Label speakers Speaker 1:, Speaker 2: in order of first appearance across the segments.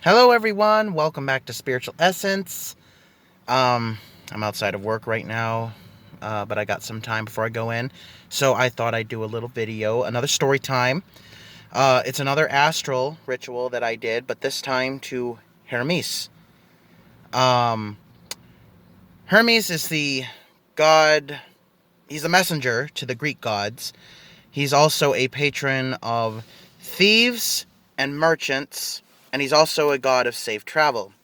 Speaker 1: Hello, everyone. Welcome back to Spiritual Essence. I'm outside of work right now, but I got some time before I go in, so I thought I'd do a little video, another story time. It's another astral ritual that I did, but this time to Hermes. Um, Hermes is the god. He's the messenger to the Greek gods. He's also a patron of thieves and merchants, and he's also a god of safe travel.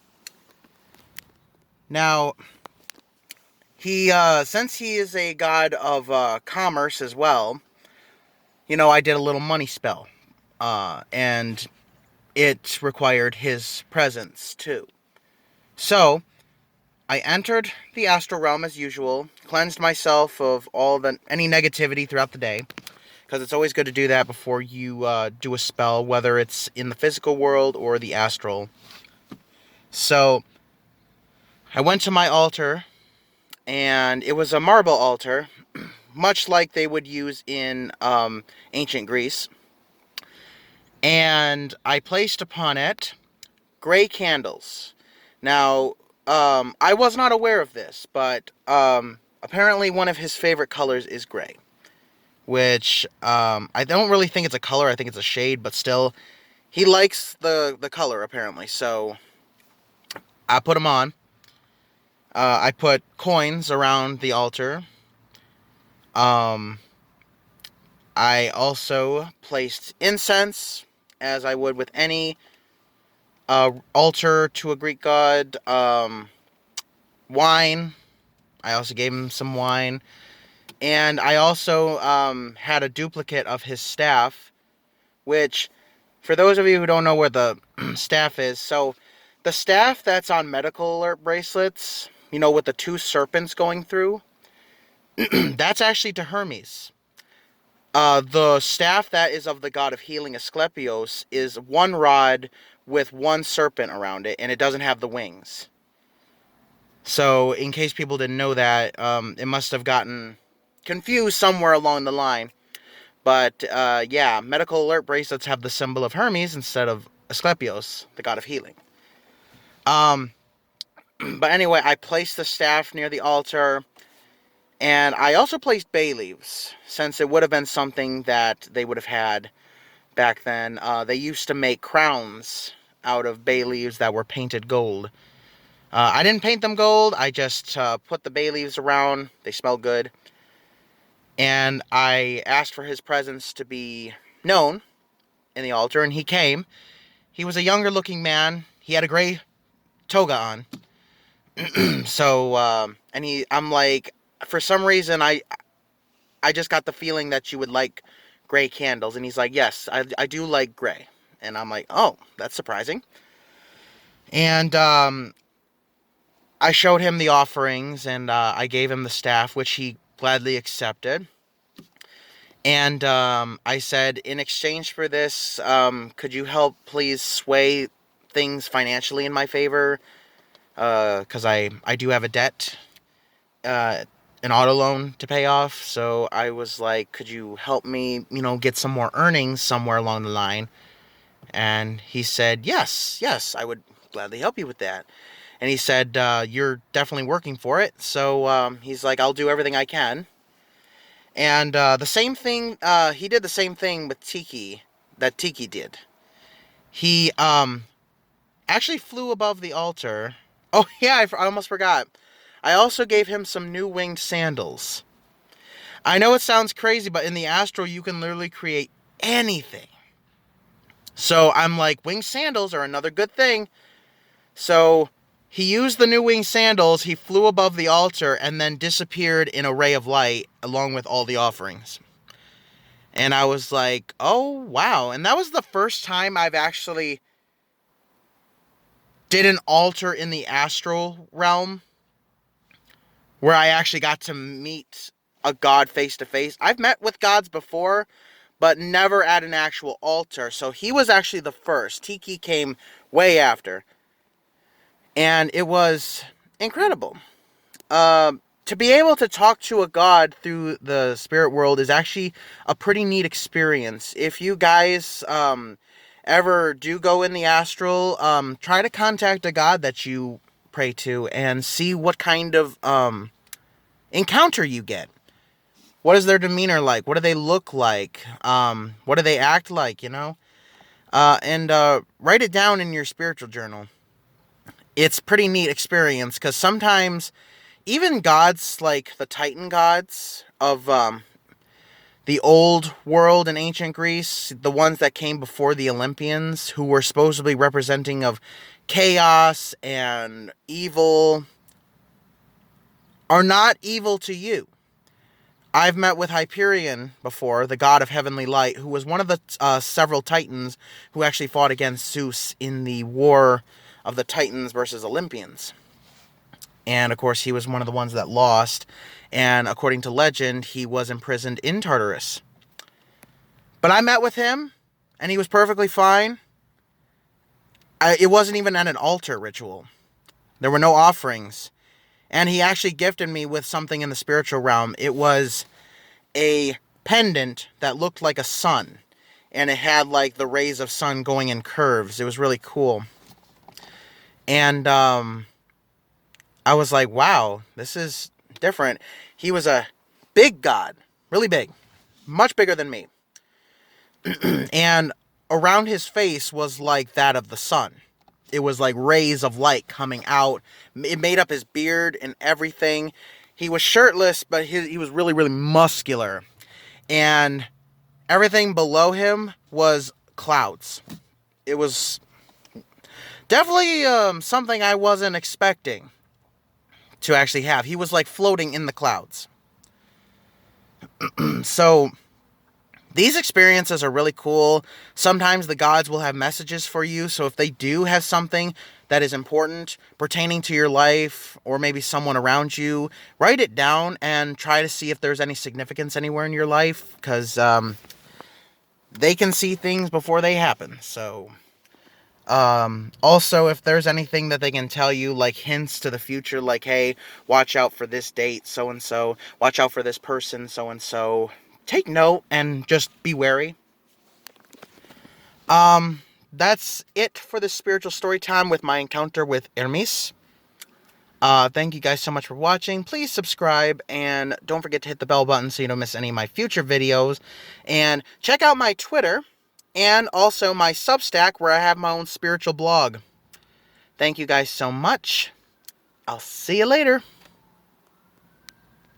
Speaker 1: Now, since he is a god of commerce as well, I did a little money spell, and it required his presence too. So I entered the astral realm as usual, cleansed myself of any negativity throughout the day, because it's always good to do that before you do a spell, whether it's in the physical world or the astral. So I went to my altar, and it was a marble altar, much like they would use in ancient Greece. And I placed upon it gray candles. Now, I was not aware of this, but apparently one of his favorite colors is gray, which I don't really think it's a color. I think it's a shade, but still, he likes the color apparently. So I put them on. I put coins around the altar. Um, I also placed incense, as I would with any altar to a Greek god. Wine. I also gave him some wine. And I also had a duplicate of his staff, which, for those of you who don't know where the staff is, so the staff that's on medical alert bracelets, with the two serpents going through, that's actually to Hermes. The staff that is of the god of healing, Asclepios, is one rod with one serpent around it, and it doesn't have the wings. So, in case people didn't know that, it must have gotten confused somewhere along the line. But, yeah, medical alert bracelets have the symbol of Hermes instead of Asclepios, the god of healing. Um, but anyway, I placed the staff near the altar, and I also placed bay leaves, since it would have been something that they would have had back then. They used to make crowns out of bay leaves that were painted gold. I didn't paint them gold. I just put the bay leaves around. They smell good. And I asked for his presence to be known in the altar, and he came. He was a younger looking man. He had a gray toga on. So, I'm like, for some reason, I just got the feeling that you would like gray candles. And he's like, yes, I do like gray. And I'm like, oh, that's surprising. And I showed him the offerings, and I gave him the staff, which he gladly accepted. And I said, in exchange for this, could you help please sway things financially in my favor? Because I do have a debt, an auto loan to pay off. So I was like, could you help me, get some more earnings somewhere along the line? And he said, yes, I would gladly help you with that. And he said, you're definitely working for it. So he's like, I'll do everything I can. And the same thing, he did the same thing with Tiki, that Tiki did. He actually flew above the altar. Oh, yeah, I almost forgot. I also gave him some new winged sandals. I know it sounds crazy, but in the astral, you can literally create anything. So I'm like, winged sandals are another good thing. So he used the new winged sandals, he flew above the altar, and then disappeared in a ray of light along with all the offerings. And I was like, oh, wow. And that was the first time I've actually did an altar in the astral realm where I actually got to meet a god face to face. I've met with gods before, but never at an actual altar. So he was actually the first. Tiki came way after. And it was incredible. To be able to talk to a god through the spirit world is actually a pretty neat experience. If you guys ever do go in the astral, try to contact a god that you pray to and see what kind of encounter you get. What is their demeanor like? What do they look like? What do they act like? And write it down in your spiritual journal. It's pretty neat experience because sometimes even gods like the Titan gods of the old world in ancient Greece, the ones that came before the Olympians, who were supposedly representing of chaos and evil, are not evil to you. I've met with Hyperion before, the god of heavenly light, who was one of the several Titans who actually fought against Zeus in the war of the Titans versus Olympians. And, of course, he was one of the ones that lost. And, according to legend, he was imprisoned in Tartarus. But I met with him, and he was perfectly fine. It wasn't even at an altar ritual. There were no offerings. And he actually gifted me with something in the spiritual realm. It was a pendant that looked like a sun. And it had, like, the rays of sun going in curves. It was really cool. And, I was like, wow, this is different. He was a big god, really big, much bigger than me. And around his face was like that of the sun. It was like rays of light coming out. It made up his beard and everything. He was shirtless, but he was really, really muscular. And everything below him was clouds. It was definitely something I wasn't expecting to actually have. He was like floating in the clouds. So these experiences are really cool. Sometimes the gods will have messages for you. So if they do have something that is important pertaining to your life or maybe someone around you, write it down and try to see if there's any significance anywhere in your life, because they can see things before they happen. So also, if there's anything that they can tell you, like hints to the future, like, hey, watch out for this date, so-and-so, watch out for this person, so-and-so, take note and just be wary. That's it for the spiritual story time with my encounter with Hermes. Thank you guys so much for watching. Please subscribe and don't forget to hit the bell button so you don't miss any of my future videos. And check out my Twitter and also my Substack where I have my own spiritual blog. Thank you guys so much. I'll see you later.